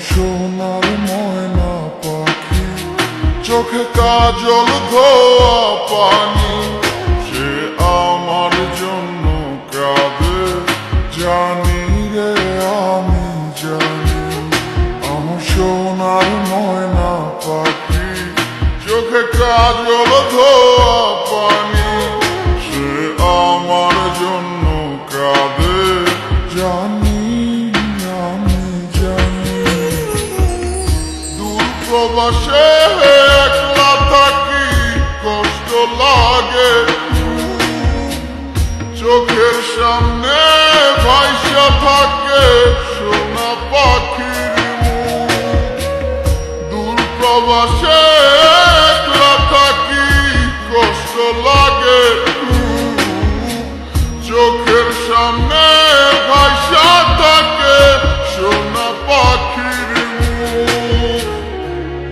সোনার ময়না পাখি, চোখে কাজল ধোয়া পানি, সে আমার জন্য কাঁদে জানি রে আমি জানি। আমার সোনার ময়না পাখি, চোখে কাজল ধোয়া পানি, সে আমার জন্য কাঁদে জানি আমি জানি। দূর প্রবাসে একলা থাকি, কষ্ট লাগে, চোখের সামনে ভাইসা থাকে সোনা পাখির মুখ। দূর প্রবাসে একলা থাকি, কষ্ট লাগে, চোখের সামনে ভাইসা থাকে সোনা পাখির মুখ।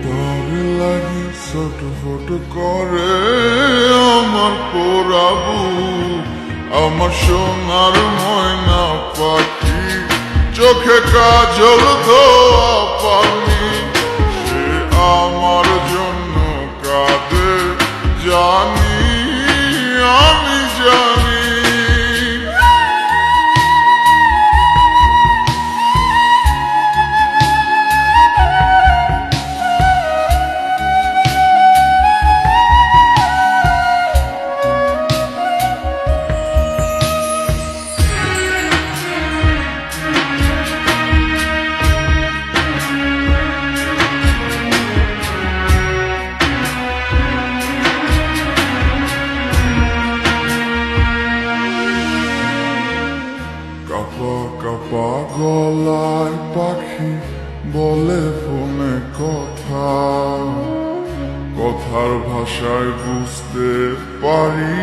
তার লাগি ছটফট করে আমার পোড়াবু, আমার সোনার ময়না পাখি, চোখে কাজল ধোয়া পানি, সে আমার জন্য কাঁদে জানি আমি জানি। কাপা কাপা গলায় পাখি বলে ফোনে কথা, কথার ভাষায় বুঝতে পারি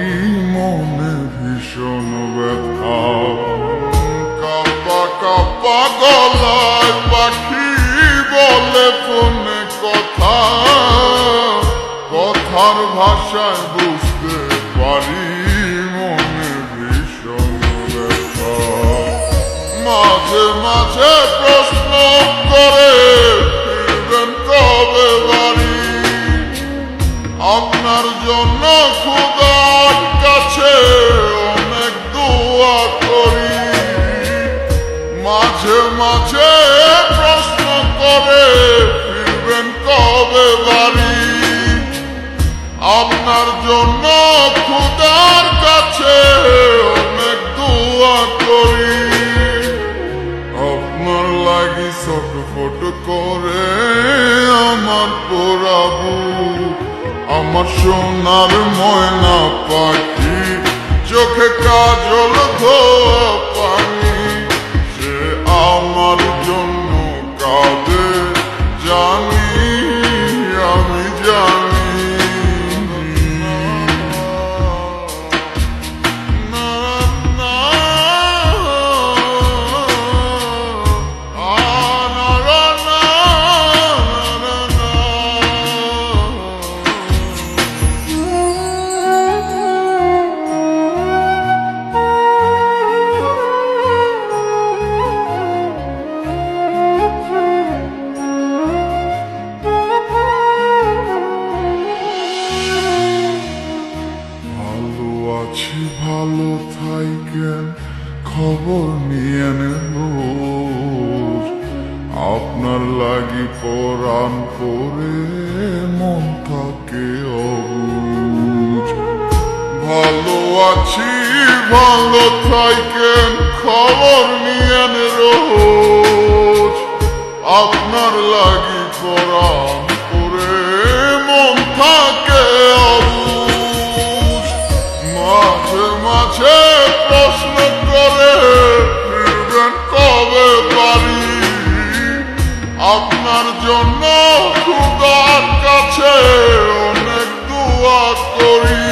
মনে ভীষণ ব্যথা। কাপা কাপা গলায় পাখি বলে ফোনে কথা, কথার ভাষায় বুঝতে পারি মনে ভীষণ ব্যথা। মাঝে মাঝে প্রশ্ন করে ফিরবেন কবে বাড়ি, আপনার জন্য খোদার কাছে অনেক দোয়া করি। মাঝে মাঝে প্রশ্ন করে ফিরবেন কবে বাড়ি, আপনার জন্য খোদার কাছে অনেক দোয়া করি। আপনার লাগি ছটফট করে আমার পোড়াবু, আমার সোনার ময়না পাখি, চোখে কাজল ধোয়া পানি, সে আমার জন্য কাঁদে জানি আমি জানি। আছি ভালো থাইকেন, খবর নিয়ে নেব, আপনার লাগি পরাণ করে মন থাকে অবুঝ। ভালো আছি ভালো থাইকেন, খবর নিয়ে রোজ, আপনার লাগি পরাণ করে মন থাকে অবুঝ। মাঝে মাঝে প্রশ্ন করে ফিরবেন কবে বাড়ি, আপনার জন্য খোদার কাছে অনেক দোয়া করি।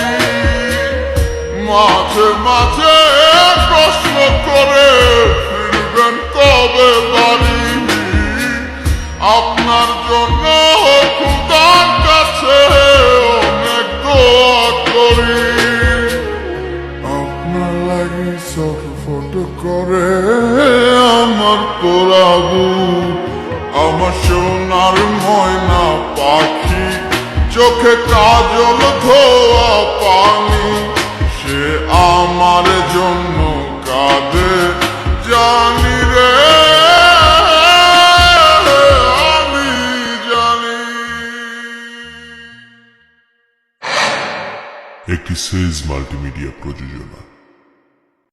মাঝে মাঝে প্রশ্ন করে ফিরবেন কবে বাড়ি, আপনার জন্য খোদার কাছে অনেক দোয়া করি। আপনার লাগি ছটফট করে আমার পোড়াবু, আমার সোনার ময়না পাখি, চোখে কাজল ধোয়া পানি, সে আমার জন্য কাঁদে জানি রে, আমি জানি। একটি সেজ মাল্টিমিডিয়া প্রযোজনা।